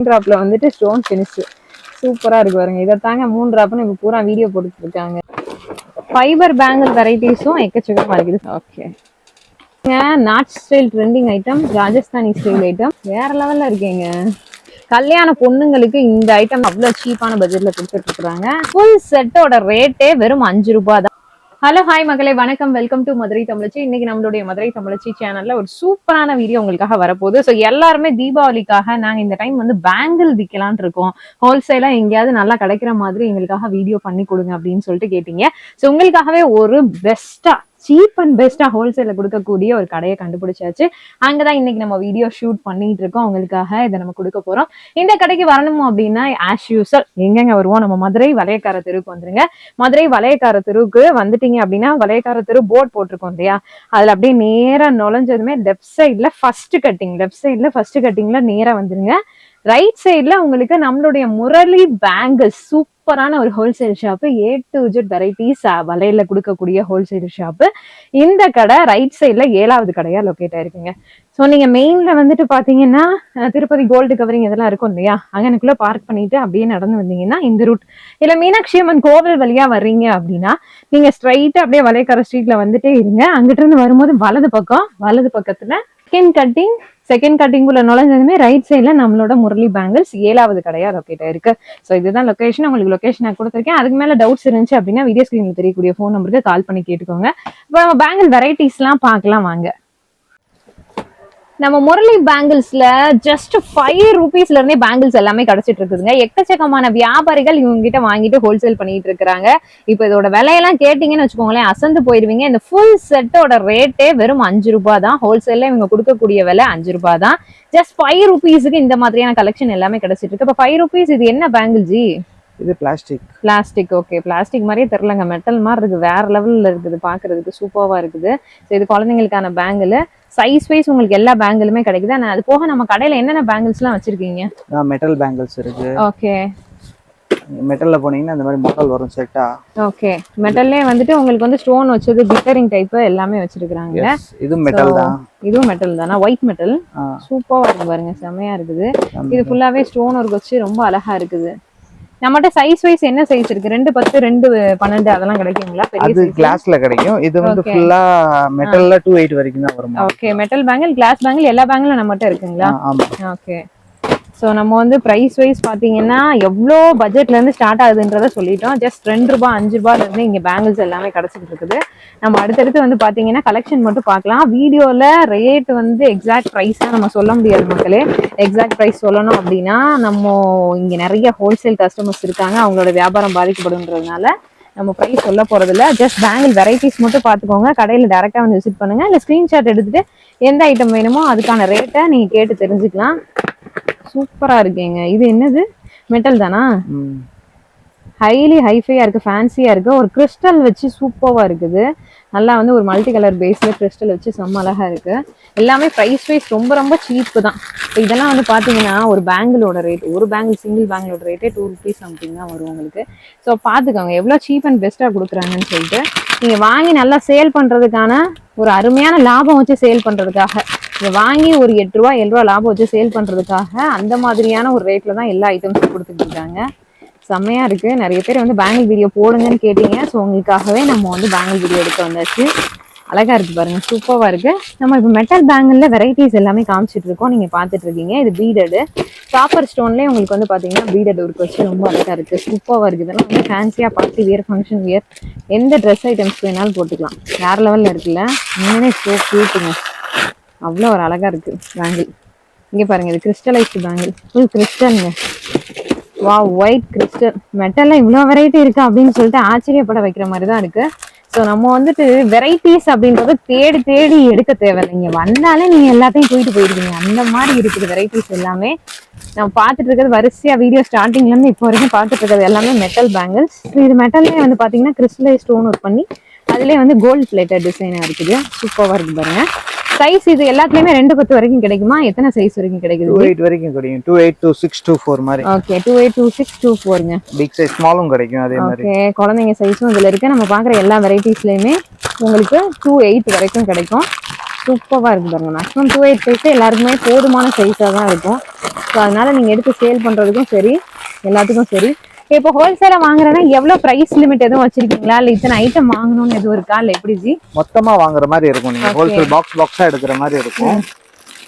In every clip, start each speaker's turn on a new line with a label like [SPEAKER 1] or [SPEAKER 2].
[SPEAKER 1] ட்ராப்ல வந்துட்டு stone finish சூப்பரா இருக்கு பாருங்க. இதை தாங்க 3 ட்ராப்னு இப்போ பூரா வீடியோ போட்டுட்டு இருக்காங்க. ஃபைபர் பேங்கிள் வெரைட்டிஸும் எக்கச்சக்கமா இருக்குது. Okay, not style trending item, Rajasthani style item வேற லெவல்ல இருக்கீங்க. கல்யாண பொண்ணுங்களுக்கு இந்த ஐட்டம் அவ்வளவு சீப்பான பட்ஜெட்ல கொடுத்துட்டு இருக்காங்க. ஃபுல் செட்டோட ரேட்டே வெறும் 5 ரூபாய் தான். ஹலோ ஹாய் மகளே, வணக்கம், வெல்கம் டு மதுரை தமிழச்சி. இன்னைக்கு நம்மளுடைய மதுரை தமிழச்சி சேனல்ல ஒரு சூப்பரான வீடியோ உங்களுக்காக வரப்போகுது. ஸோ எல்லாருமே தீபாவளிக்காக நாங்க இந்த டைம் வந்து பேங்கிள் விற்கலான் இருக்கோம். ஹோல்சேலா எங்கேயாவது நல்லா கிடைக்கிற மாதிரி எங்களுக்காக வீடியோ பண்ணி கொடுங்க அப்படின்னு சொல்லிட்டு கேட்டீங்க. ஸோ உங்களுக்காகவே ஒரு பெஸ்டா சீப் அண்ட் பெஸ்டா ஹோல்சேல கொடுக்கக்கூடிய ஒரு கடையை கண்டுபிடிச்சாச்சு. அங்கதான் இன்னைக்கு நம்ம வீடியோ ஷூட் பண்ணிட்டு இருக்கோம். உங்களுக்காக இதை நம்ம கொடுக்க போறோம். இந்த கடைக்கு வரணும் அப்படின்னா ஆஸ் யூசல் எங்கெங்க வருவோம், நம்ம மதுரை வளையக்கார தெருவுக்கு வந்துருங்க. மதுரை வளையக்கார தெருவுக்கு வந்துட்டீங்க அப்படின்னா வளையக்கார தெரு போர்ட் போட்டிருக்கோம் இல்லையா, அதுல அப்படியே நேரா நுழைஞ்சதுமே லெஃப்ட் சைட்ல ஃபர்ஸ்ட் கட்டிங்ல நேரா வந்துருங்க. ரைட் சைட்ல உங்களுக்கு நம்மளுடைய முரளி பேங்கிள்ஸ் சூப்பரான ஒரு wholesale shop, A to Z varieties வலையில கொடுக்கக்கூடிய ஹோல்சேல் ஷாப்பு. இந்த கடை ரைட் சைட்ல 7வது கடையா லொக்கேட் ஆயிருக்குங்க. ஸோ நீங்க மெயின்ல வந்துட்டு பாத்தீங்கன்னா திருப்பதி கோல்டு கவரிங் இதெல்லாம் இருக்கும் இல்லையா, அங்கனுக்குள்ள பார்க் பண்ணிட்டு அப்படியே நடந்து வந்தீங்கன்னா இந்த ரூட் இல்ல மீனாட்சி அம்மன் கோவில் வழியா வர்றீங்க அப்படின்னா நீங்க ஸ்ட்ரைட்டா அப்படியே வளையக்கார ஸ்ட்ரீட்ல வந்துட்டே இருங்க. அங்கிட்ட இருந்து வரும்போது வலது பக்கத்துல செகண்ட் கட்டிங்குள்ள நுழைஞ்சதுமே ரைட் சைட்ல நம்மளோட முரளி பேங்கிள்ஸ் 7வது கடையா லொக்கேட் ஆயிருக்கு. ஸோ இதுதான் லொகேஷன். உங்களுக்கு லொகேஷன் நான் கொடுத்துருக்கேன். அதுக்கு மேல டவுட்ஸ் இருந்துச்சு அப்படின்னா வீடியோ ஸ்கிரீன்ல தெரியக்கூடிய ஃபோன் நம்பருக்கு கால் பண்ணி கேட்டுக்கோங்க. இப்போ நம்ம பேங்கிள் வெரைட்டிஸ் எல்லாம் பார்க்கலாம் வாங்க. நம்ம முரளி பேங்கிள்ஸ்ல ஜஸ்ட் 5 ரூபீஸ்ல இருந்தே பேங்கிள்ஸ் எல்லாமே கிடைச்சிட்டு இருக்குதுங்க. எக்கச்சக்கமான வியாபாரிகள் இவங்க கிட்ட வாங்கிட்டு ஹோல்சேல் பண்ணிட்டு இருக்காங்க. இப்ப இதோட விலையெல்லாம் கேட்டீங்கன்னு வச்சுக்கோங்களேன், அசந்து போயிருவீங்க. இந்த ஃபுல் செட்டோட ரேட்டே வெறும் 5 ரூபாய் தான். ஹோல்சேல்ல இவங்க கொடுக்கக்கூடிய விலை 5 ரூபாய் தான். ஜஸ்ட் 5 ரூபீஸுக்கு இந்த மாதிரியான கலெக்ஷன் எல்லாமே கிடைச்சிட்டு இருக்கு. இப்ப 5 ரூபீஸ் இது என்ன பேங்கிள் ஜி?
[SPEAKER 2] இது பிளாஸ்டிக்.
[SPEAKER 1] ஓகே, பிளாஸ்டிக் மாதிரியே தெரியலங்க, மெட்டல் மாதிரி இருக்கு, வேற லெவல்ல இருக்குது, பாக்குறதுக்கு சூப்பர்வா இருக்குது. ஸோ இது குழந்தைங்களுக்கான பேங்கிள். சைஸ் வைஸ் உங்களுக்கு எல்லா பேங்கிளுமே கிடைக்குது. ஆனா அது போக நம்ம கடையில என்னென்ன பேங்கிள்ஸ் எல்லாம் வச்சிருக்கீங்க?
[SPEAKER 2] மெட்டல் பேங்கிள்ஸ் இருக்கு.
[SPEAKER 1] ஓகே,
[SPEAKER 2] மெட்டல்ல போனீங்கன்னா இந்த மாதிரி மாடல் வரும் செட்டா.
[SPEAKER 1] ஓகே, மெட்டல்லே வந்துட்டு உங்களுக்கு வந்து ஸ்டோன் வச்சது, கிளிட்டரிங் டைப் எல்லாமே வச்சிருக்காங்க.
[SPEAKER 2] இது மெட்டல் தான்.
[SPEAKER 1] இதுவும் மெட்டல் தானா? White metal. சூப்பரா இருக்கு பாருங்க, செமையா இருக்குது. இது ஃபுல்லாவே ஸ்டோன் ஒர்க் வச்சு ரொம்ப அழகா இருக்குது. நம்மகிட்ட சைஸ் வைஸ் என்ன சைஸ் இருக்கு? 2 10 2 12 அதெல்லாம் கிடைக்குங்களா?
[SPEAKER 2] அது கிளாஸ்ல கிடைக்கும். இது வந்து ஃபுல்லா மெட்டல்ல 2.8 வரைக்கும் தான் வரும்.
[SPEAKER 1] Okay, metal bangle, glass bangle எல்லா பேங்கிளும் நம்மகிட்ட இருக்குங்களா?
[SPEAKER 2] ஆமா.
[SPEAKER 1] ஓகே, ஸோ நம்ம வந்து ப்ரைஸ் வைஸ் பார்த்தீங்கன்னா எவ்வளோ பட்ஜெட்ல இருந்து ஸ்டார்ட் ஆகுதுன்றத சொல்லிட்டோம். ஜஸ்ட் 2 ரூபாய் 5 ரூபாயில இருந்து இங்கே பேங்கிள்ஸ் எல்லாமே கிடைச்சிட்டு இருக்குது. நம்ம அடுத்தடுத்து வந்து பார்த்தீங்கன்னா கலெக்ஷன் மட்டும் பார்க்கலாம். வீடியோவில் ரேட் வந்து எக்ஸாக்ட் ப்ரைஸாக நம்ம சொல்ல முடியாது மக்களே. எக்ஸாக்ட் ப்ரைஸ் சொல்லணும் அப்படின்னா நம்ம இங்கே நிறைய ஹோல்சேல் கஸ்டமர்ஸ் இருக்காங்க, அவங்களோட வியாபாரம் பாதிக்கப்படுன்றதுனால நம்ம ப்ரைஸ் சொல்ல போறதில்ல. ஜஸ்ட் பேங்கிள் வெரைட்டிஸ் மட்டும் பார்த்துக்கோங்க. கடையில் டேரெக்டாக வந்து விசிட் பண்ணுங்க. இல்லை ஸ்க்ரீன்ஷாட் எடுத்துட்டு எந்த ஐட்டம் வேணுமோ அதுக்கான ரேட்டை நீங்கள் கேட்டு தெரிஞ்சுக்கலாம். சூப்பரா இருக்கீங்க. இது என்னது? மெட்டல் தானா? ஹைலி ஹைஃபையா இருக்கு, ஃபேன்சியா இருக்கு. ஒரு கிறிஸ்டல் வச்சு சூப்பரா இருக்குது. நல்லா வந்து ஒரு மல்டி கலர் பேஸ்ல கிறிஸ்டல் வச்சு செம்ம அழகா இருக்கு. எல்லாமே ப்ரைஸ் வைஸ் ரொம்ப ரொம்ப சீப்பு தான். இப்போ இதெல்லாம் வந்து பாத்தீங்கன்னா ஒரு பேங்கிளோட ரேட், ஒரு பேங்கிள் சிங்கிள் பேங்கிளோட ரேட்டே 2 ரூபீஸ் சம்திங் தான் வரும் உங்களுக்கு. ஸோ பாத்துக்கோங்க எவ்வளவு சீப் அண்ட் பெஸ்டா கொடுக்குறாங்கன்னு சொல்லிட்டு. நீங்க வாங்கி நல்லா சேல் பண்றதுக்கான ஒரு அருமையான லாபம் வச்சு சேல் பண்றதுக்காக, இதை வாங்கி ஒரு 8 ரூபா 7 ரூபா லாபம் வச்சு சேல் பண்றதுக்காக அந்த மாதிரியான ஒரு ரேட்ல தான் எல்லா ஐட்டம்ஸும் கொடுத்துட்டு இருக்காங்க. செம்மையா இருக்கு. நிறைய பேர் வந்து பேங்கிள் வீடியோ போடுங்கன்னு கேட்டீங்க. ஸோ உங்களுக்காகவே நம்ம வந்து பேங்கிள் வீடியோ எடுக்க வந்தாச்சு. அழகா இருக்கு பாருங்க, சூப்பரா இருக்கு. நம்ம இப்போ மெட்டல் பேங்கிள்ல வெரைட்டிஸ் எல்லாமே காமிச்சிட்டு இருக்கோம், நீங்க பாத்துட்டு இருக்கீங்க. இது பீடடு காப்பர் ஸ்டோன்லேயே உங்களுக்கு வந்து பாத்தீங்கன்னா பீடட் ஒர்க் வச்சு ரொம்ப அழகா இருக்கு, சூப்பரா இருக்கு. இதெல்லாம் வந்து ஃபேன்சியா பார்ட்டி வியர், ஃபங்க்ஷன் வியர், எந்த ட்ரெஸ் ஐட்டம்ஸ் வேணாலும் போட்டுக்கலாம். வேற லெவல்ல இருக்குல்ல, உண்மையிலே சோ கியூட்டுங்க. அவ்வளோ ஒரு அழகா இருக்கு பேங்கிள். இங்க பாருங்க, இது கிறிஸ்டலைஸ்டு பேங்கிள், ஃபுல் கிறிஸ்டலுங்க. வா, ஒயிட் கிறிஸ்டல். மெட்டல்ல இவ்வளோ வெரைட்டி இருக்கு அப்படின்னு சொல்லிட்டு ஆச்சரியப்பட வைக்கிற மாதிரி தான் இருக்கு. ஸோ நம்ம வந்துட்டு வெரைட்டிஸ் அப்படின்றத தேடி எடுக்க தேவையில்லை. இங்க வந்தாலே நீங்க எல்லாத்தையும் தூக்கிட்டு போயிருக்கீங்க, அந்த மாதிரி இருக்குது வெரைட்டிஸ் எல்லாமே. நம்ம பார்த்துட்டு இருக்கிறது வரிசையா வீடியோ ஸ்டார்டிங்ல இருந்து இப்போ வரைக்கும் பார்த்துட்டு இருக்கிறது எல்லாமே மெட்டல் பேங்கிள்ஸ். இது மெட்டல்லே வந்து பாத்தீங்கன்னா கிறிஸ்டலைஸ் ஸ்டோன் ஒர்க் பண்ணி அதுலேயே வந்து கோல்டு பிளேட்டட் டிசைனா இருக்குது. சூப்பரா இருக்கு பாருங்க. சைஸ் இது எல்லாத்துலயுமே 2 10 வரைக்கும் கிடைக்குமா? எத்தனை சைஸ் வரைக்கும் கிடைக்குது?
[SPEAKER 2] 2.8 வரைக்கும் கிடைக்கும். 2.8 to 6 to 4 மாதிரி.
[SPEAKER 1] ஓகே, 2.8 to 6 to 4ங்க.
[SPEAKER 2] பிக் சைஸ் ஸ்மாலும் கிடைக்கும் அதே மாதிரி.
[SPEAKER 1] ஓகே, குழந்தைங்க சைஸும் இதுல இருக்கு. நம்ம பாக்குற எல்லா வெரைட்டிஸ்லயுமே உங்களுக்கு 2.8 வரைக்கும் கிடைக்கும். சூப்பராக இருக்கு பாருங்க. மேக்ஸிமம் 285 எல்லாருக்குமே போதுமான சைஸாக தான் இருக்கும். ஸோ அதனால நீங்கள் எடுத்து சேல் பண்ணுறதுக்கும் சரி, எல்லாத்துக்கும் சரி. இப்போ ஹோல்சேலாக வாங்குறேன்னா எவ்வளோ ப்ரைஸ் லிமிட் எதுவும் வச்சிருக்கீங்களா, இல்லை இத்தனை ஐட்டம் வாங்கணும்னு எதுவும் இருக்கா, இல்லை எப்படி ஜி?
[SPEAKER 2] மொத்தமா வாங்குற மாதிரி இருக்கும். நீங்க ஹோல்சேல் பாக்ஸா எடுக்கிற மாதிரி இருக்கும்.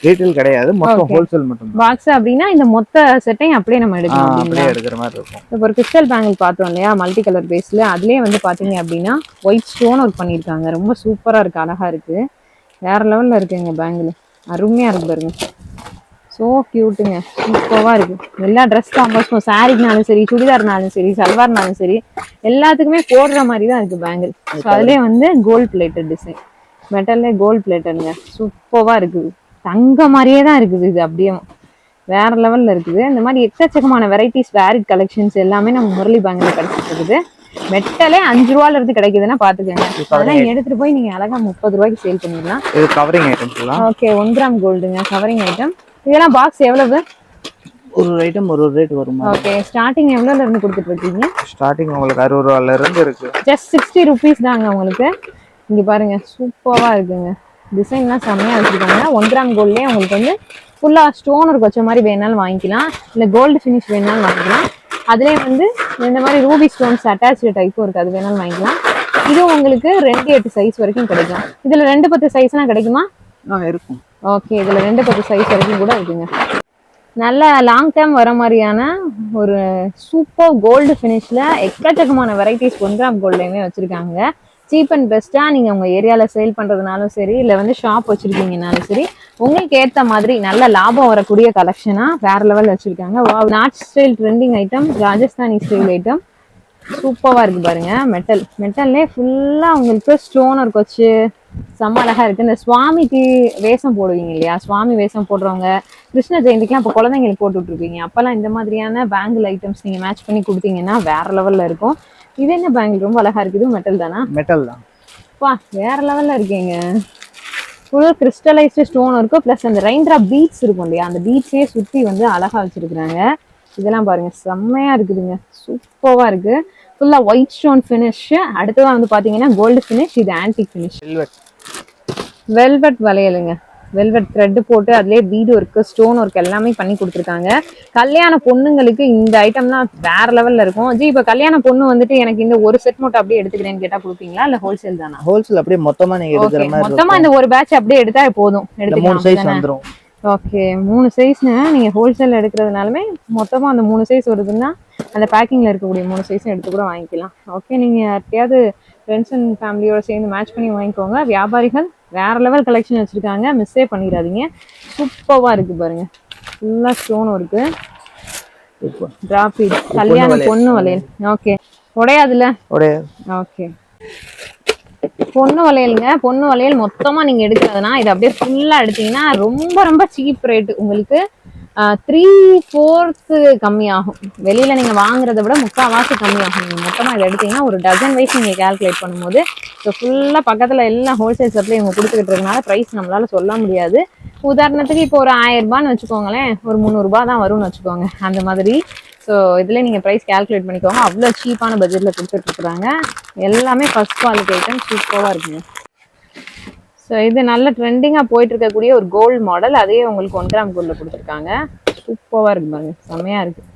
[SPEAKER 2] ரீட்டைல் கிடையாது, மொத்தம் ஹோல்சேல் மட்டும்.
[SPEAKER 1] பாக்ஸ் அப்படின்னா இந்த மொத்த செட்டையும் அப்படியே நம்ம எடுக்கணும்,
[SPEAKER 2] அப்படியே எடுக்கிற மாதிரி இருக்கும்.
[SPEAKER 1] இப்போ ஒரு கிறிஸ்டல் பேங்கிள் பார்த்தோம் இல்லையா, மல்டி கலர் பேஸ்ல, அதுலயே வந்து பாத்தீங்க அப்படின்னா ஒயிட் ஸ்டோன் ஒர்க் பண்ணியிருக்காங்க. ரொம்ப சூப்பரா இருக்கு, அழகா இருக்கு, வேற லெவல்ல இருக்குங்க பேங்கிள். அருமையா இருக்கு பாருங்க, ஸோ கியூட்டுங்க, சூப்பராக இருக்கு. எல்லா ட்ரெஸ் காம்போஸ்க்கும், சாரிக்குனாலும் சரி, சுடிதார்னாலும் சரி, சல்வார்னாலும் சரி, எல்லாத்துக்குமே போடுற மாதிரி தான் இருக்கு பேங்கிள். ஸோ அதுலேயே வந்து கோல்ட் பிளேட்டட் டிசைன், மெட்டல்லே கோல்ட் பிளேட்டடுங்க, சூப்பராக இருக்குது. தங்க மாதிரியே தான் இருக்குது, இது அப்படியே வேற லெவல்ல இருக்குது. இந்த மாதிரி எக்கச்சக்கமான வெரைட்டிஸ், வேரிட் கலெக்ஷன்ஸ் எல்லாமே நம்ம முரளி பேங்கில் கிடைச்சிட்டு இருக்குது. மெட்டலே 5 ரூபாயில இருந்து கிடைக்குதுன்னா பாத்துக்கோங்க. அதெல்லாம் எடுத்துட்டு போய் நீங்க அழகா 30 ரூபாய்க்கு சேல் பண்ணிடலாம்.
[SPEAKER 2] இது கவரிங் ஐட்டம்ஸ்.
[SPEAKER 1] ஓகே, 1 கிராம் கோல்டுங்க, கவரிங் ஐட்டம். இதெல்லாம் பாக்ஸ் எவ்வளவு?
[SPEAKER 2] ஒரு ஐட்டம் ஒரு ரேட் வரும்.
[SPEAKER 1] ஓகே, ஸ்டார்டிங் எவ்வளவுல இருந்து கொடுத்துட்டு இருக்கீங்க?
[SPEAKER 2] ஸ்டார்டிங் உங்களுக்கு 60 ரூபாயில இருந்து இருக்கு.
[SPEAKER 1] ஜஸ்ட் 60 ருபீஸ் தாங்க உங்களுக்கு. இங்க பாருங்க, சூப்பரா இருக்குங்க, டிசைன்லாம் செம்மையா வச்சிருக்காங்க. 1 கிராம் கோல்ட்லயே உங்களுக்கு வந்து ஃபுல்லா ஸ்டோன் ஒர்க் வச்ச மாதிரி வேணாலும் வாங்கிக்கலாம், இல்ல கோல்டு ஃபினிஷ் வேணாலும் வாங்கிக்கலாம். அதுலேயே வந்து இந்த மாதிரி ரூபி ஸ்டோன்ஸ் அட்டாச்சு டைப்பும் இருக்கு, அது வேணாலும் வாங்கிக்கலாம். இது உங்களுக்கு 2/8 சைஸ் வரைக்கும் கிடைக்கும். இதுல 2/10 சைஸ்லாம் கிடைக்குமா?
[SPEAKER 2] இருக்கும்.
[SPEAKER 1] ஓகே, இதுல 2/10 சைஸ் வரைக்கும் கூட இருக்குங்க. நல்ல லாங் டேர்ம் வர மாதிரியான ஒரு சூப்பர் கோல்டு ஃபினிஷ்ல எக்கச்சக்கமான வெரைட்டிஸ் 1 கிராம் கோல்ட்லயுமே வச்சிருக்காங்க. சீப் அண்ட் பெஸ்டா நீங்க உங்க ஏரியால சேல் பண்றதுனாலும் சரி, இல்ல வந்து ஷாப் வச்சிருக்கீங்கனாலும் சரி, உங்களுக்கு ஏத்த மாதிரி நல்ல லாபம் வரக்கூடிய கலெக்ஷனா வேற லெவல்ல வச்சிருக்காங்க. North style trending item, Rajasthani style item, சூப்பரா இருக்கு பாருங்க. மெட்டல்லே ஃபுல்லா உங்களுக்கு ஸ்டோன் ஒர்க் வச்சு செம்ம அழகா இருக்கு. இந்த சுவாமிக்கு வேஷம் போடுவீங்க இல்லையா, சுவாமி வேஷம் போடுறவங்க கிருஷ்ண ஜெயந்திக்குலாம் இப்போ குழந்தைங்களுக்கு போட்டு விட்டுருப்பீங்க, அப்பெல்லாம் இந்த மாதிரியான பேங்கிள் ஐட்டம்ஸ் நீங்க மேட்ச் பண்ணி கொடுத்தீங்கன்னா வேற லெவல்ல இருக்கும். இது என்ன பேங்கிள் ரொம்ப அழகா இருக்குது, மெட்டல் தானா?
[SPEAKER 2] மெட்டல் தான்.
[SPEAKER 1] பா, வேற லெவல்ல இருக்கீங்க. ஃபுல் கிறிஸ்டலைஸ்டு ஸ்டோன் இருக்கும், பிளஸ் அந்த ரெயின் டிராப் பீட்ஸ் இருக்கும் இல்லையா, அந்த பீட்ஸே சுத்தி வந்து அழகா வச்சிருக்காங்க. இதெல்லாம் பாருங்க, செம்மையா இருக்குதுங்க, சூப்பரா இருக்கு. ஃபுல்லா ஒயிட் ஸ்டோன் ஃபினிஷ். அடுத்ததான் வந்து பாத்தீங்கன்னா கோல்டு ஃபினிஷ், இது ஆன்டிக் ஃபினிஷ். வெல்வெட் வளையலுங்க, வெல்வெட் த்ரெட் போட்டு அதுலேயே பீடு ஒர்க்கு, ஸ்டோன் ஒர்க் எல்லாமே பண்ணி கொடுத்துருக்காங்க. கல்யாண பொண்ணுங்களுக்கு இந்த ஐட்டம்லாம் வேற லெவல்ல இருக்கும். ஜி, இப்போ கல்யாண பொண்ணு வந்துட்டு எனக்கு இந்த ஒரு செட் மட்டும் அப்படியே எடுத்துக்கிறேன்னு கேட்டா கொடுப்பீங்களா, இல்ல ஹோல்சேல் தானா?
[SPEAKER 2] ஹோல்சேல் அப்படியே மொத்தமா நீங்க எடுக்கிற மாதிரி.
[SPEAKER 1] மொத்தமா இந்த ஒரு பேட்ச் அப்படியே எடுத்தா போதும், எடுத்துக்கலாம்.
[SPEAKER 2] 3 சைஸ் வந்துரும்.
[SPEAKER 1] ஓகே, 3 சைஸ்னா நீங்க ஹோல்சேல் எடுக்கிறதுனாலுமே மொத்தமா அந்த 3 சைஸ் வருதுன்னா அந்த பேக்கிங்ல இருக்கக்கூடிய 3 சைஸும் எடுத்து கூட வாங்கிக்கலாம். ஓகே, நீங்க யார்ட்டையாவது ஃப்ரெண்ட்ஸ் அண்ட் ஃபேமிலியோட சேர்ந்து மேட்ச் பண்ணி வாங்கிக்கோங்க. வியாபாரிகள் வேற லெவல் கலெக்ஷன் வச்சிருக்காங்க, மிஸ்ஸே பண்ணிடாதீங்க. சூப்பரா இருக்கு பாருங்க, ஃபுல்லா ஸ்டோன் ஒர்க்கு, டிராபீட், கல்யாண பொண்ணு வளையல். ஓகே, உடையாதுல? ஓகே, பொண்ணு வளையலுங்க. பொண்ணு வளையல் மொத்தமா நீங்க எடுக்கிறதுனா இது அப்படியே ஃபுல்லா எடுத்தீங்கன்னா ரொம்ப ரொம்ப சீப் ரேட். உங்களுக்கு 3/4 கம்மியாகும். வெளியில நீங்க வாங்குறத விட 3/4 கம்மியாகும். நீங்க மொத்தமா இதை எடுத்தீங்கன்னா ஒரு டஜன் வைஸ் நீங்க கால்குலேட் பண்ணும்போது, ஸோ ஃபுல்லா பக்கத்துல எல்லாம் ஹோல்சேல் சப்ளை இவங்க கொடுத்துக்கிட்டு இருக்கனால ப்ரைஸ் நம்மளால சொல்ல முடியாது. உதாரணத்துக்கு இப்போ ஒரு 1000 ரூபான்னு வச்சுக்கோங்களேன், ஒரு 300 ரூபாய் தான் வரும்னு வச்சுக்கோங்க, அந்த மாதிரி. ஸோ இதில் நீங்கள் ப்ரைஸ் கால்குலேட் பண்ணிக்கோங்க. அவ்வளோ சீப்பான பட்ஜெட்டில் கொடுத்துட்ருக்குறாங்க. எல்லாமே ஃபர்ஸ்ட் குவாலிட்டி ஐட்டம், சூப்பராக இருக்குங்க. ஸோ இது நல்ல ட்ரெண்டிங்காக போயிட்டு இருக்கக்கூடிய ஒரு கோல்டு மாடல், அதே உங்களுக்கு 1 கிராம் கோல்டில் கொடுத்துருக்காங்க. சூப்பராக இருக்கு பாருங்க, செம்மையாக இருக்குது.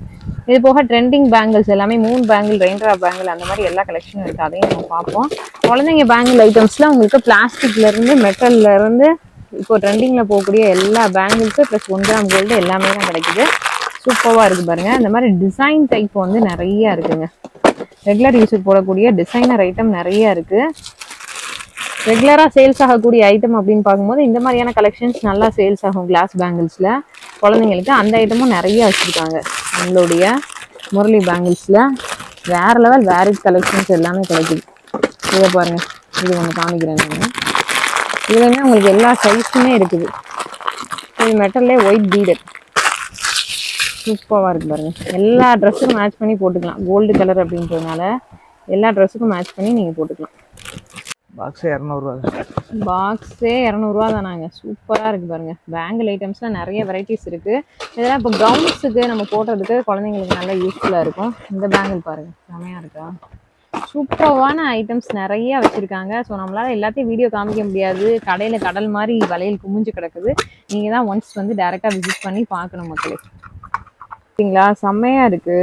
[SPEAKER 1] இது போக ட்ரெண்டிங் பேங்கிள்ஸ் எல்லாமே, மூன் பேங்கிள், ரெயின்ட்ரா பேங்கிள், அந்த மாதிரி எல்லா கலெக்ஷனும் இருக்குது. அதையும் நம்ம பார்ப்போம். குழந்தைங்க பேங்கிள் ஐட்டம்ஸில் உங்களுக்கு பிளாஸ்டிக்லேருந்து மெட்டல்லேருந்து இப்போ ட்ரெண்டிங்கில் போகக்கூடிய எல்லா பேங்கிள்ஸு ப்ளஸ் 1 கிராம் கோல்டு எல்லாமே தான் கிடைக்குது. சூப்பராக இருக்குது பாருங்க. இந்த மாதிரி டிசைன் டைப் வந்து நிறைய இருக்குங்க. ரெகுலர் யூஸுக்கு போடக்கூடிய டிசைனர் ஐட்டம் நிறைய இருக்கு. ரெகுலராக சேல்ஸ் ஆகக்கூடிய ஐட்டம் அப்படின்னு பார்க்கும்போது இந்த மாதிரியான கலெக்ஷன்ஸ் நல்லா சேல்ஸ் ஆகும். கிளாஸ் பேங்கிள்ஸில் குழந்தைங்களுக்கு அந்த ஐட்டமும் நிறைய வச்சுருக்காங்க. நம்மளுடைய முரளி பேங்கிள்ஸில் வேற லெவல் வேரிட் கலெக்ஷன்ஸ் எல்லாமே கிடைக்குது. இதை பாருங்க, இது ஒன்று காமிக்கிறேன் நான். இதுலையுமே உங்களுக்கு எல்லா சைஸுமே இருக்குது. இது மெட்டல்லே ஒயிட் பீடட், சூப்பராக இருக்குது பாருங்க. எல்லா ட்ரெஸ்ஸுக்கும் மேட்ச் பண்ணி போட்டுக்கலாம். கோல்டு கலர் அப்படின்றதுனால எல்லா ட்ரெஸ்ஸுக்கும் மேட்ச் பண்ணி நீங்கள் போட்டுக்கலாம்.
[SPEAKER 2] பாக்ஸே 200 ரூபா.
[SPEAKER 1] பாக்ஸே 200 ரூபா தானாங்க. சூப்பராக இருக்குது பாருங்க. பேங்கிள் ஐட்டம்ஸ்லாம் நிறைய வெரைட்டிஸ் இருக்குது. இதெல்லாம் இப்போ கவுன்ஸுக்கு நம்ம போடுறதுக்கு குழந்தைங்களுக்கு நல்லா யூஸ்ஃபுல்லாக இருக்கும். இந்த பேங்கிள் பாருங்க, செமையாக இருக்கா, சூப்பரான ஐட்டம்ஸ் நிறைய வச்சிருக்காங்க. ஸோ நம்மளால எல்லாத்தையும் வீடியோ காமிக்க முடியாது. கடையில கடல் மாதிரி வளையல் குமிஞ்சு கிடக்குது. நீங்க தான் ஒன்ஸ் வந்து டைரக்டா விசிட் பண்ணி பார்க்கணும் மக்களே. சரிங்களா, செம்மையா இருக்கு,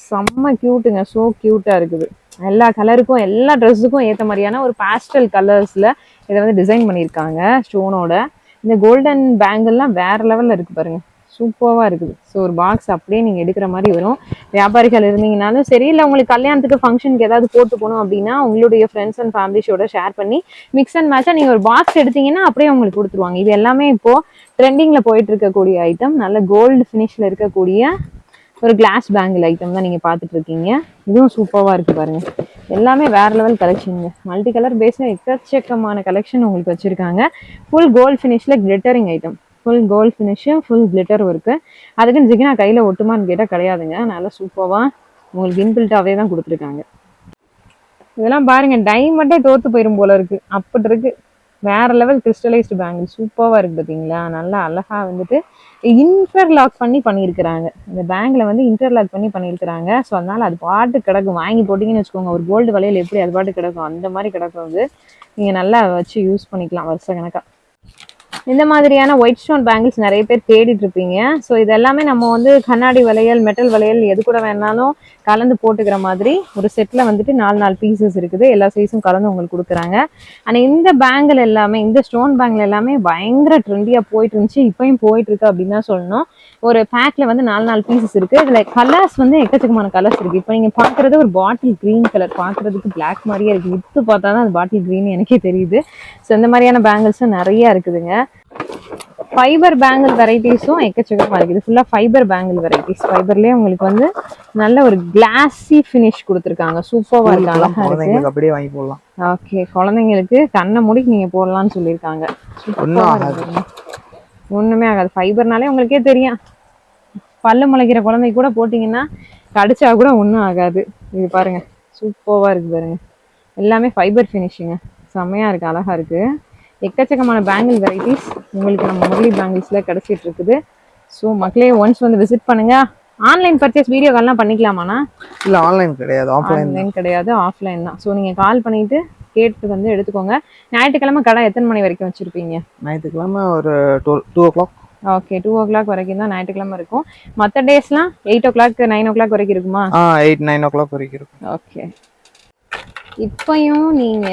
[SPEAKER 1] செம்ம கியூட்டுங்க, ஸோ கியூட்டா இருக்குது. எல்லா கலருக்கும் எல்லா ட்ரெஸ்ஸுக்கும் ஏற்ற மாதிரியான ஒரு பாஸ்டல் கலர்ஸ்ல இதை வந்து டிசைன் பண்ணியிருக்காங்க ஸ்டோனோட. இந்த கோல்டன் பேங்கிள்லாம் வேற லெவல்ல இருக்கு பாருங்க, சூப்பராக இருக்குது. ஸோ ஒரு பாக்ஸ் அப்படியே நீங்கள் எடுக்கிற மாதிரி வரும். வியாபாரிகள் இருந்தீங்கனாலும் சரி, இல்லை உங்களுக்கு கல்யாணத்துக்கு ஃபங்க்ஷனுக்கு ஏதாவது போட்டு போகணும் அப்படின்னா உங்களுடைய ஃப்ரெண்ட்ஸ் அண்ட் ஃபேமிலிஸோட ஷேர் பண்ணி மிக்ஸ் அண்ட் மேட்சாக நீங்கள் ஒரு பாக்ஸ் எடுத்தீங்கன்னா அப்படியே உங்களுக்கு கொடுத்துருவாங்க. இது எல்லாமே இப்போது ட்ரெண்டிங்கில் போயிட்டு இருக்கக்கூடிய ஐட்டம். நல்ல கோல்டு ஃபினிஷில் இருக்கக்கூடிய ஒரு கிளாஸ் பேங்கிள் ஐட்டம் தான் நீங்கள் பார்த்துட்டு இருக்கீங்க. இதுவும் சூப்பராக இருக்குது பாருங்க, எல்லாமே வேற லெவல் கலெக்ஷனுங்க. மல்டி கலர் பேஸில் எக்கச்சக்கமான கலெக்ஷன் உங்களுக்கு வச்சுருக்காங்க. ஃபுல் கோல்டு ஃபினிஷில் glittering item, full gold finish, full glitter work. அதுக்குன்னு ஜிகினா கையில் ஒட்டுமான்னு கேட்டால் கிடையாதுங்க, நல்லா சூப்பராக உங்களுக்கு இன்பில்ட்டாகவே தான் கொடுத்துருக்காங்க. இதெல்லாம் பாருங்க, டைமண்டே தோற்று போயிடும் போல இருக்கு, அப்படி இருக்கு. வேற லெவல் கிறிஸ்டலைஸ்டு பேங்கிள் சூப்பராக இருக்கு பார்த்தீங்களா. நல்லா அழகாக வந்துட்டு இன்டர்லாக் பண்ணி பண்ணியிருக்கிறாங்க. இந்த பேங்கில் வந்து இன்டர்லாக் பண்ணி பண்ணியிருக்கிறாங்க. ஸோ அதனால அது பாட்டு கிடக்கும். வாங்கி போட்டிங்கன்னு வச்சுக்கோங்க, ஒரு கோல்டு வளையல் எப்படி அது பாட்டு கிடக்கும் அந்த மாதிரி கிடக்கும். அது நீங்கள் நல்லா வச்சு யூஸ் பண்ணிக்கலாம் வருஷ கணக்காக. இந்த மாதிரியான ஒயிட் ஸ்டோன் பேங்கிள்ஸ் நிறைய பேர் தேடிட்டு இருப்பீங்க. ஸோ இது எல்லாமே நம்ம வந்து கண்ணாடி வளையல், மெட்டல் வளையல் எது கூட வேணாலும் கலந்து போட்டுக்கிற மாதிரி ஒரு செட்டில் வந்துட்டு 4 பீசஸ் இருக்குது. எல்லா சைஸும் கலந்து உங்களுக்கு கொடுக்குறாங்க. ஆனால் இந்த பேங்கிள் எல்லாமே, இந்த ஸ்டோன் பேங்கிள் எல்லாமே பயங்கர ட்ரெண்டியாக போயிட்டு இருந்துச்சு, இப்பயும் போயிட்டு இருக்கு அப்படின்னு தான் சொல்லணும். ஒரு பேக்கில் வந்து 4 பீசஸ் இருக்குது. இதில் கலர்ஸ் வந்து எக்கச்சக்கமான கலர்ஸ் இருக்குது. இப்போ நீங்கள் பார்க்குறது ஒரு பாட்டில் க்ரீன் கலர், பார்க்குறதுக்கு பிளாக் மாதிரியே இருக்குது. வித்து பார்த்தா தான் அது பாட்டில் க்ரீன் எனக்கே தெரியுது. ஸோ இந்த மாதிரியான பேங்கிள்ஸும் நிறையா இருக்குதுங்க. ஃபைபர் பேங்கிள் வெரைட்டிஸும் எக்கச்சக்கமாக இருக்குது. ஃபுல்லாக ஃபைபர் பேங்கிள் வெரைட்டிஸ். ஃபைபர்லேயே உங்களுக்கு வந்து நல்ல ஒரு கிளாஸி ஃபினிஷ் கொடுத்துருக்காங்க. சூப்பராக இருக்கு, அழகா இருக்கு.
[SPEAKER 2] அப்படியே வாங்கி போடலாம்.
[SPEAKER 1] ஓகே, குழந்தைங்களுக்கு கண்ணை மூடிக்கு நீங்கள் போடலாம்னு சொல்லியிருக்காங்க. ஒன்றுமே ஆகாது. ஃபைபர்னாலே உங்களுக்கே தெரியும், பல்லு முளைக்கிற குழந்தைக்கு கூட போட்டிங்கன்னா கடிச்சா கூட ஒன்றும் ஆகாது. இது பாருங்க, சூப்பராக இருக்குது பாருங்க. எல்லாமே ஃபைபர் ஃபினிஷிங்க, செம்மையாக இருக்குது, அழகாக இருக்குது. எக்கச்சக்கமான பேங்கிள் வெரைட்டிஸ் உங்களுக்கு நம்ம முரளி பேங்கிள்ஸில் கிடச்சிட்டு இருக்குது. ஸோ மக்களே ஒன்ஸ் வந்து விசிட் பண்ணுங்க. ஆன்லைன் பர்ச்சேஸ் வீடியோ கால்லாம் பண்ணிக்கலாமாண்ணா?
[SPEAKER 2] இல்லை, ஆன்லைன் கிடையாது,
[SPEAKER 1] ஆன்லைன் கிடையாது, ஆஃப்லைன் தான். ஸோ நீங்கள் கால் பண்ணிட்டு கேட்டு வந்து எடுத்துக்கோங்க. ஞாயிற்றுக்கிழமை கடை எத்தனை மணி வரைக்கும் வச்சுருப்பீங்க?
[SPEAKER 2] ஞாயிற்றுக்கிழமை ஒரு 2 o'clock.
[SPEAKER 1] ஓகே, 2 o'clock வரைக்கும் தான் ஞாயிற்றுக்கிழமை இருக்கும். மற்ற டேஸ்லாம் 8 o'clock 9 o'clock வரைக்கும் இருக்குமா?
[SPEAKER 2] 8-9 o'clock வரைக்கும் இருக்கும்.
[SPEAKER 1] ஓகே. இப்பயும் நீங்க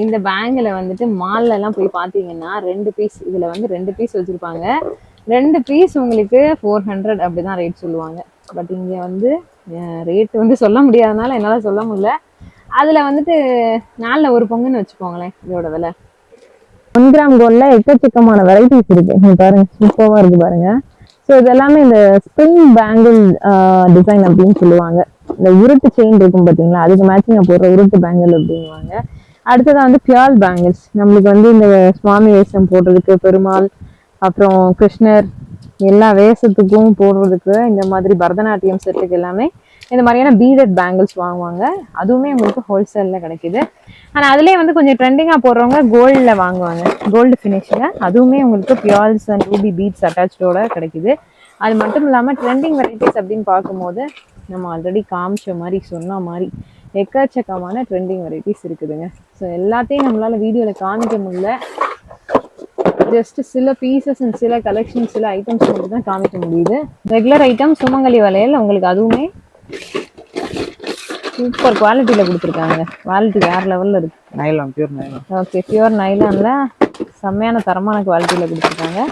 [SPEAKER 1] இந்த பேங்கில் வந்துட்டு மால்ல எல்லாம் போய் பார்த்தீங்கன்னா 2 பீஸ், இதுல வந்து 2 பீஸ் வச்சிருப்பாங்க. 2 பீஸ் உங்களுக்கு 400 அப்படிதான் ரேட் சொல்லுவாங்க. பட் இங்க வந்து ரேட் வந்து சொல்ல முடியாதனால என்னால சொல்ல முடியல. அதுல வந்துட்டு 4ல் 1 பங்குன்னு வச்சுக்கோங்களேன் இதோட விலை. 1 கிராம் கோல்ட்ல எக்கச்சக்கமான வெரைட்டிஸ் இருக்கு. நீங்க பாருங்க, சூப்பரா இருக்கு பாருங்க. ஸோ இது எல்லாமே இந்த ஸ்ப்ரிங் பேங்கிள் டிசைன் அப்படின்னு சொல்லுவாங்க. இந்த உருட்டு செயின் இருக்கும் பார்த்தீங்களா, அதுக்கு மேட்சிங்காக போடுற உருட்டு பேங்கிள் அப்படிங்குவாங்க. அடுத்ததான் வந்து பியால் பேங்கிள்ஸ், நம்மளுக்கு வந்து இந்த சுவாமி வேஷம் போடுறதுக்கு, பெருமாள் அப்புறம் கிருஷ்ணர் எல்லா வேஷத்துக்கும் போடுறதுக்கு, இந்த மாதிரி பரதநாட்டியம் செட்டுக்கு எல்லாமே இந்த மாதிரியான பீடட் பேங்கிள்ஸ் வாங்குவாங்க. அதுவுமே உங்களுக்கு ஹோல்சேலில் கிடைக்குது. ஆனால் அதுலேயே வந்து கொஞ்சம் ட்ரெண்டிங்காக போடுறவங்க கோல்டில் வாங்குவாங்க, கோல்டு ஃபினிஷில். அதுவுமே உங்களுக்கு பியால்ஸ் அண்ட் ரூபி பீட்ஸ் அட்டாச்சோட கிடைக்குது. அது மட்டும் இல்லாமல் ட்ரெண்டிங் வெரைட்டிஸ் அப்படின்னு பார்க்கும்போது நம்ம ஆல்ரெடி காமிச்ச மாதிரி சொன்ன மாதிரி எக்கச்சக்கமான ட்ரெண்டிங் வெரைட்டிஸ் இருக்குதுங்க. ஸோ எல்லாத்தையும் நம்மளால் வீடியோவில் காமிக்க முடியல. ஜஸ்ட் சில பீசஸ் அண்ட் சில கலெக்ஷன்ஸ், சில ஐட்டம்ஸ் மட்டும் தான் காமிக்க முடியுது. ரெகுலர் ஐட்டம் சுமங்கலி வளையல் உங்களுக்கு அதுவுமே சூப்பர் குவாலிட்டியில் கொடுத்துருக்காங்க. குவாலிட்டி வேறு லெவலில் இருக்குது.
[SPEAKER 2] Nylon, pure nylon.
[SPEAKER 1] Okay, pure நைலானில் செம்மையான தரமான குவாலிட்டியில் கொடுத்துருக்காங்க.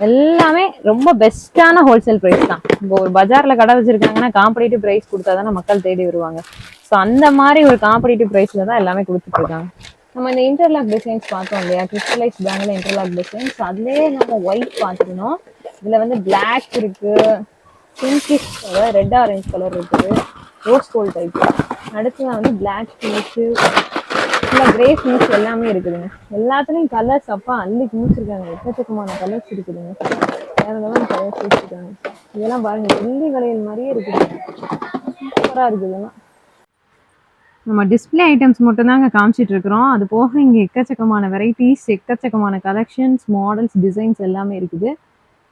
[SPEAKER 1] எல்லாமே ரொம்ப பெஸ்ட்டான ஹோல்சேல் ப்ரைஸ் தான். இப்போ ஒரு பஜாரில் கடை வச்சுருக்காங்கன்னா காம்படிட்டிவ் ப்ரைஸ் கொடுத்தா தானே மக்கள் தேடி வருவாங்க. ஸோ அந்த மாதிரி ஒரு காம்படிட்டிவ் ப்ரைஸில் தான் எல்லாமே கொடுத்துட்ருக்காங்க. நம்ம இந்த இன்டர்லாக் டிசைன்ஸ் பார்த்தோம் இல்லையா, கிறிஸ்டலைஸ் பேங்கில் இன்டர்லாக் டிசைன்ஸ், அதுலேயே நம்ம ஒயிட் பார்த்துக்கணும். இதில் வந்து பிளாக் இருக்குது, பிங்கிஷ், அதாவது ரெட் ஆரஞ்சு கலர் இருக்குது, ரோஸ் கோல்ட் டைப். அடுத்ததான் வந்து பிளாக் ஃபினிஷு, ஃபுல்லாக கிரே ஃபினிஷ் எல்லாமே இருக்குதுங்க. எல்லாத்துலேயும் கலர்ஸ் அப்பா அள்ளி குமிச்சிருக்காங்க. எக்கச்சக்கமான கலர்ஸ் இருக்குதுங்க. வேறு லெவல் கலர்ஸ் வச்சுருக்காங்க. இதெல்லாம் பாருங்கள், வெள்ளி வளையல் மாதிரியே இருக்குது, சூப்பராக இருக்குதுன்னா. நம்ம டிஸ்பிளே ஐட்டம்ஸ் மட்டும்தாங்க காமிச்சிட்டு இருக்கிறோம். அது போக இங்கே எக்கச்சக்கமான வெரைட்டிஸ், எக்கச்சக்கமான கலெக்ஷன்ஸ், மாடல்ஸ், டிசைன்ஸ் எல்லாமே இருக்குது.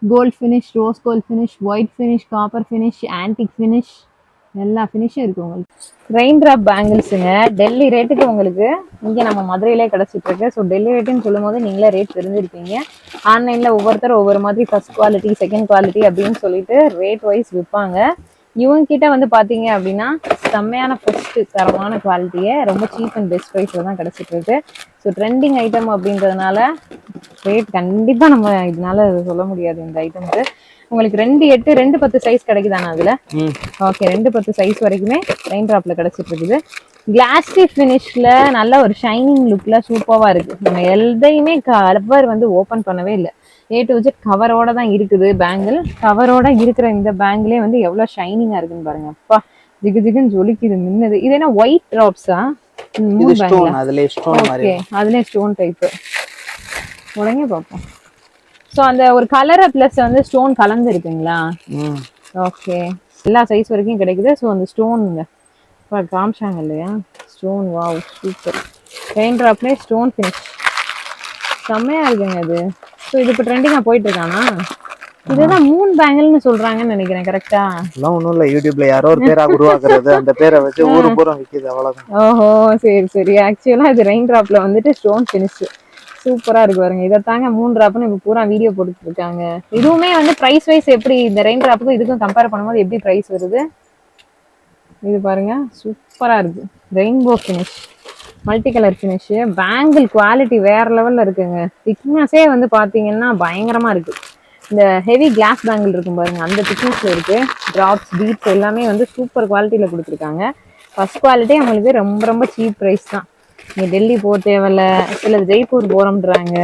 [SPEAKER 1] Gold finish, rose gold finish, white finish, copper finish, antique finish எல்லா ஃபினிஷும் இருக்கு உங்களுக்கு. ரெயின் டிராப் பேங்கிள்ஸுங்க டெல்லி ரேட்டுக்கு உங்களுக்கு இங்கே நம்ம மதுரையிலே கிடச்சிட்டு இருக்கு. ஸோ டெல்லி ரேட்டுன்னு சொல்லும் போது நீங்களே ரேட் தெரிஞ்சிருப்பீங்க. ஆன்லைனில் ஒவ்வொருத்தரும் ஒவ்வொரு மாதிரி ஃபர்ஸ்ட் குவாலிட்டி செகண்ட் குவாலிட்டி அப்படின்னு சொல்லிட்டு ரேட் வைஸ் விற்பாங்க. இவங்க கிட்ட வந்து பார்த்தீங்க அப்படின்னா செம்மையான ஃபர்ஸ்ட் தரமான குவாலிட்டியை ரொம்ப சீப் அண்ட் பெஸ்ட் ப்ரைஸில் தான் கிடச்சிட்டு இருக்கு. ஸோ ட்ரெண்டிங் ஐட்டம் அப்படின்றதுனால ரேட் கண்டிப்பாக நம்ம இதனால சொல்ல முடியாது. இந்த ஐட்டம்க்கு உங்களுக்கு 2-8 2-10 சைஸ் கிடைக்குதாண்ணா அதுல? ஓகே, 2-10 சைஸ் வரைக்குமே ரெயின் டிராப்ல கிடைச்சிட்டு இருக்குது. கிளாஸி ஃபினிஷ்ல நல்ல ஒரு ஷைனிங் லுக்ல சூப்பரா இருக்கு. நம்ம எதையுமே கவர் வந்து ஓபன் பண்ணவே இல்லை. A to Z கவரோட தான் இருக்குது. பேங்கிள் கவரோட இருக்கிற இந்த பேங்கிளே வந்து எவ்வளவு ஷைனிங்கா இருக்குன்னு பாருங்க. அப்பா ஜிகு ஜிகுன்னு ஜொலிக்குது மின்னது. இது என்ன ஒயிட் டிராப்ஸா? அதுல ஸ்டோன் டைப். உடனே பார்ப்போம். ஸோ அந்த ஒரு கலரை பிளஸ் வந்து ஸ்டோன் கலந்து இருக்குங்களா? ஓகே, எல்லா சைஸ் வரைக்கும் கிடைக்குது. ஸோ அந்த ஸ்டோனுங்க காமிச்சாங்க இல்லையா ஸ்டோன். Wow super. ரெயின் டிராப்லேயே ஸ்டோன் ஃபினிஷ் செம்மையா இருக்குங்க அது. ஸோ இது இப்போ ட்ரெண்டிங்காக போயிட்டு இருக்கானா? இதுதான் மூன் பேங்கிள்னு சொல்றாங்கன்னு நினைக்கிறேன். கரெக்டா?
[SPEAKER 2] எல்லாம் ஒண்ணும் இல்ல, யூடியூப்ல யாரோ ஒரு பேரா உருவாக்குறது, அந்த பேரை வச்சு ஊரு பூரா விக்குது, அவ்வளவுதான்.
[SPEAKER 1] ஓஹோ சரி சரி. ஆக்சுவலா இது ரெயின் டிராப்ல வந்துட்டு ஸ்டோன் ஃபினிஷ் சூப்பரா இருக்கு பாருங்க. இதை தாங்க 3 டிராப்னு இப்போ பூரா வீடியோ போட்டுட்டு இருக்காங்க. இதுவுமே வந்து பிரைஸ் வைஸ் எப்படி இந்த ரெயின் டிராப்புக்கும் இதுக்கும் கம்பேர் பண்ணும்போது எப்படி பிரைஸ் வருது? இது பாருங்க சூப்பரா இருக்கு. Rainbow finish, multi colour finish, bangle quality வேற லெவல்ல இருக்குங்க. திக்னஸே வந்து பாத்தீங்கன்னா பயங்கரமா இருக்கு. இந்த ஹெவி கிளாஸ் பேங்கிள் இருக்கும் பாருங்க, அந்த திக்னஸ்ல இருக்கு. டிராப்ஸ் பீட்ஸ் எல்லாமே வந்து சூப்பர் குவாலிட்டியில கொடுத்துருக்காங்க. ஃபர்ஸ்ட் குவாலிட்டி உங்களுக்கு ரொம்ப ரொம்ப சீப் ப்ரைஸ் தான். நீங்கள் டெல்லி போக தேவையில்ல. சிலர் ஜெய்ப்பூர் போகிறோம்ன்றாங்க,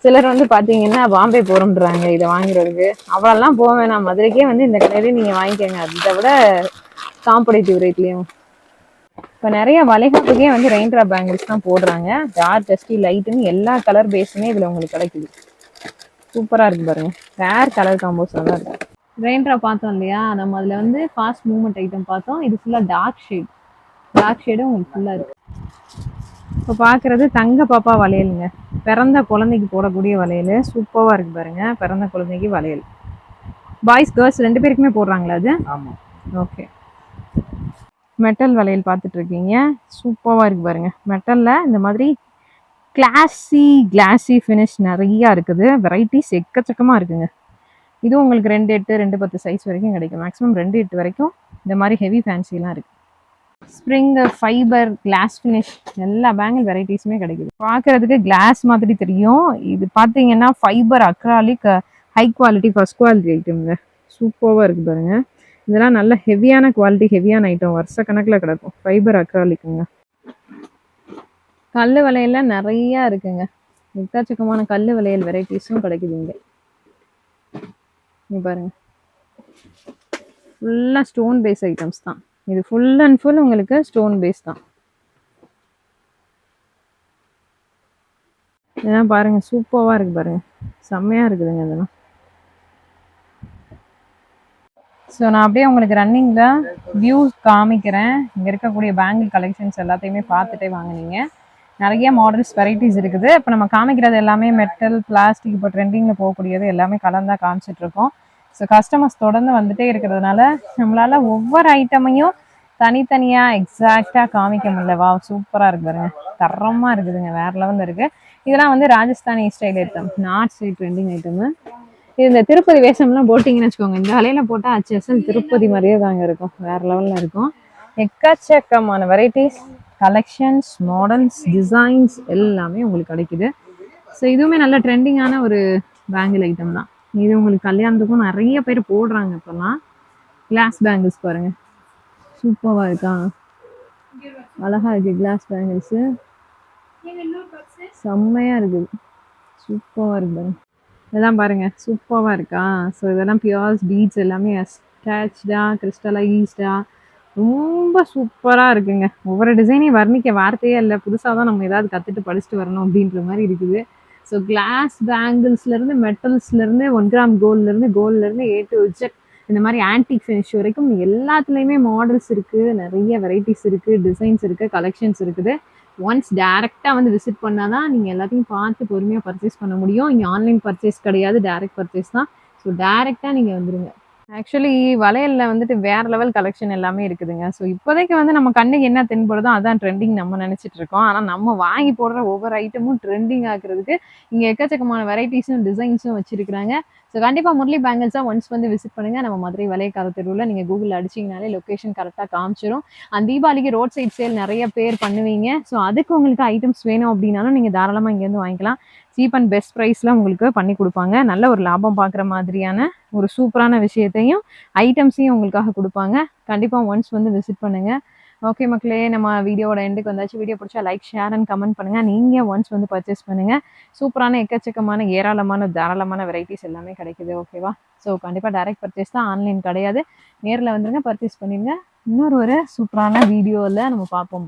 [SPEAKER 1] சிலர் வந்து பார்த்தீங்கன்னா பாம்பே போகிறோம்ன்றாங்க இதை வாங்குறதுக்கு. அவ்வளோலாம் போக வேணாம், மதுரைக்கே வந்து இந்த கடையிலேயே நீங்கள் வாங்கிக்கோங்க. அதை விட காம்படேட்டிவ் ரேட்லேயும். இப்போ நிறைய வளைகாப்புக்கே வந்து ரெயின் டிராப் பேங்கிள்ஸ் தான் போடுறாங்க. டார்க் டஸ்டி லைட்டுன்னு எல்லா கலர் பேஸுமே இதில் உங்களுக்கு கிடைக்குது. சூப்பராக இருக்கு பாருங்க. ரேர் கலர் காம்போஸ் தான் இருக்கு. ரெயின் டிராப் பார்த்தோம் இல்லையா, நம்ம அதில் வந்து ஃபாஸ்ட் மூவ்மெண்ட் ஐட்டம் பார்த்தோம். இது ஃபுல்லாக டார்க் ஷேடும் உங்களுக்கு ஃபுல்லாக இருக்கு. இப்போ பார்க்குறது தங்க பாப்பா வளையலுங்க. பிறந்த குழந்தைக்கு போடக்கூடிய வளையல் சூப்பராக இருக்கு பாருங்க. பிறந்த குழந்தைக்கு வளையல் பாய்ஸ் கேர்ள்ஸ் 2 பேருக்குமே போடுறாங்களா அது?
[SPEAKER 2] ஆமாம்.
[SPEAKER 1] ஓகே, மெட்டல் வளையல் பார்த்துட்டு இருக்கீங்க. சூப்பராக இருக்கு பாருங்க. மெட்டலில் இந்த மாதிரி கிளாஸி ஃபினிஷ் நிறையா இருக்குது. வெரைட்டிஸ் எக்கச்சக்கமாக இருக்குங்க. இதுவும் உங்களுக்கு 2-8 2-10 சைஸ் வரைக்கும் கிடைக்கும். மேக்ஸிமம் 2-8 வரைக்கும் இந்த மாதிரி ஹெவி ஃபேன்சிலாம் இருக்குது. ஸ்ப்ரிங், ஃபைபர், கிளாஸ் ஃபினிஷ் எல்லா பேங்கிள் வெரைட்டிஸுமே கிடைக்குது. பார்க்கறதுக்கு கிளாஸ் மாதிரி தெரியும். இது பார்த்தீங்கன்னா fibre, acrylic, high quality first quality ஐட்டம்ங்க. சூப்பராக இருக்குது பாருங்க. இதெல்லாம் நல்ல ஹெவியான குவாலிட்டி, ஹெவியான ஐட்டம் வருஷ கணக்கில் கிடக்கும். ஃபைபர், அக்ராலிக்குங்க. கல் வளையல்ல நிறையா இருக்குங்க. எக்கச்சக்கமான கல் வளையல் வெரைட்டிஸும் கிடைக்குது இங்கே. இங்கே பாருங்க, ஃபுல்லாக ஸ்டோன் பேஸ் ஐட்டம்ஸ் தான். இது ஃபுல் அண்ட் ஃபுல் உங்களுக்கு ஸ்டோன் பேஸ் தான். இதெல்லாம் பாருங்க சூப்பராக இருக்கு பாருங்க. செம்மையாக இருக்குதுங்க இதெல்லாம். ஸோ நான் அப்படியே உங்களுக்கு ரன்னிங்கில் வியூஸ் காமிக்கிறேன். இங்கே இருக்கக்கூடிய பேங்கிள் கலெக்ஷன்ஸ் எல்லாத்தையுமே பார்த்துட்டே வாங்கினீங்க. நிறைய மாடல்ஸ் வெரைட்டிஸ் இருக்குது. இப்போ நம்ம காமிக்கிறது எல்லாமே மெட்டல், பிளாஸ்டிக், இப்போ ட்ரெண்டிங்கில் போகக்கூடியது எல்லாமே கலந்தா காமிச்சிட்ருக்கோம். ஸோ கஸ்டமர்ஸ் தொடர்ந்து வந்துட்டே இருக்கிறதுனால நம்மளால ஒவ்வொரு ஐட்டமையும் தனித்தனியாக எக்ஸாக்டாக காமிக்க முடியல. வா சூப்பராக இருக்கு பாருங்க. தரமாக இருக்குதுங்க, வேற லெவலில் இருக்குது. இதெல்லாம் வந்து Rajasthani style item, north side trending item. இது இந்த திருப்பதி வேஷம்லாம் போட்டிங்கன்னு வச்சுக்கோங்க, இந்த வலையில போட்டால் அச்சல் திருப்பதி மாதிரியே தாங்க இருக்கும். வேற லெவலில் இருக்கும். எக்கச்சக்கமான வெரைட்டிஸ், கலெக்ஷன்ஸ், மாடல்ஸ், டிசைன்ஸ் எல்லாமே உங்களுக்கு கிடைக்குது. ஸோ இதுவுமே நல்ல ட்ரெண்டிங்கான ஒரு பேங்கிள் ஐட்டம் தான். இது உங்களுக்கு கல்யாணத்துக்கும் நிறைய பேர் போடுறாங்க இப்போல்லாம். கிளாஸ் பேங்கிள்ஸ் பாருங்க, சூப்பராக இருக்கா, அழகா இருக்கு. கிளாஸ் பேங்கிள்ஸு செம்மையா இருக்குது, சூப்பராக இருக்கு பாருங்க. இதெல்லாம் பாருங்க சூப்பராக இருக்கா. ஸோ இதெல்லாம் பியூர்ஸ் பீட்ஸ் எல்லாமே அட்டாச்சா, கிறிஸ்டலைஸ்டா, ரொம்ப சூப்பராக இருக்குங்க. ஒவ்வொரு டிசைனையும் வர்ணிக்க வார்த்தையே இல்லை. புதுசாக தான் நம்ம ஏதாவது கற்றுட்டு படிச்சுட்டு வரணும் அப்படின்ற மாதிரி இருக்குது. ஸோ கிளாஸ் பேங்கிள்ஸ்லேருந்து, மெட்டல்ஸ்லேருந்து, 1 கிராம் கோல்ட்லேருந்து A to Z இந்த மாதிரி ஆன்டிக் ஃபினிஷ் வரைக்கும் எல்லாத்துலேயுமே மாடல்ஸ் இருக்குது, நிறைய வெரைட்டிஸ் இருக்குது, டிசைன்ஸ் இருக்குது, கலெக்ஷன்ஸ் இருக்குது. ஒன்ஸ் டேரெக்டாக வந்து விசிட் பண்ணால் தான் நீங்கள் எல்லாத்தையும் பார்த்து பொறுமையாக பர்ச்சேஸ் பண்ண முடியும். இங்கே ஆன்லைன் பர்ச்சேஸ் கிடையாது, டேரெக்ட் பர்ச்சேஸ் தான். ஸோ டேரெக்டாக நீங்கள் வந்துடுங்க. ஆக்சுவலி வளையல்ல வந்துட்டு வேற லெவல் கலெக்ஷன் எல்லாமே இருக்குதுங்க. ஸோ இப்போதைக்கு வந்து நம்ம கண்ணுக்கு என்ன தென்படுதோ அதான் ட்ரெண்டிங் நம்ம நினைச்சிட்டு இருக்கோம். ஆனா நம்ம வாங்கி போடுற ஒவ்வொரு ஐட்டமும் ட்ரெண்டிங் ஆக்குறதுக்கு இங்க எக்கச்சக்கமான வெரைட்டிஸும் டிசைன்ஸும் வச்சிருக்காங்க. ஸோ கண்டிப்பா முரளி பேங்கிள்ஸா ஒன்ஸ் வந்து விசிட் பண்ணுங்க. நம்ம மதுரை வளையக்கார தெருவில் நீங்க கூகுள் அடிச்சீங்கனாலே லொகேஷன் கரெக்டாக காமிச்சிரும். அந்த தீபாவளிக்கு ரோட் சைட் சேல் நிறைய பேர் பண்ணுவீங்க. ஸோ அதுக்கு உங்களுக்கு ஐட்டம்ஸ் வேணும் அப்படின்னாலும் நீங்க தாராளமா இங்கேருந்து வாங்கிக்கலாம். சீப் அண்ட் பெஸ்ட் ப்ரைஸ்ல உங்களுக்கு பண்ணி கொடுப்பாங்க. நல்ல ஒரு லாபம் பார்க்குற மாதிரியான ஒரு சூப்பரான விஷயத்தையும் ஐட்டம்ஸையும் உங்களுக்காக கொடுப்பாங்க. கண்டிப்பாக ஒன்ஸ் வந்து விசிட் பண்ணுங்க. ஓகே மக்களே, நம்ம வீடியோட எண்டுக்கு வந்தாச்சு. வீடியோ பிடிச்சா லைக், ஷேர் அண்ட் கமெண்ட் பண்ணுங்க. நீங்கள் ஒன்ஸ் வந்து பர்ச்சேஸ் பண்ணுங்க. சூப்பரான எக்கச்சக்கமான ஏராளமான தாராளமான வெரைட்டிஸ் எல்லாமே கிடைக்குது. ஓகேவா? ஸோ கண்டிப்பாக டைரக்ட் பர்ச்சேஸ் தான், ஆன்லைன் கிடையாது. நேரில் வந்துருங்க, பர்ச்சேஸ் பண்ணிடுங்க. இன்னொரு சூப்பரான வீடியோவில் நம்ம பார்ப்போம்.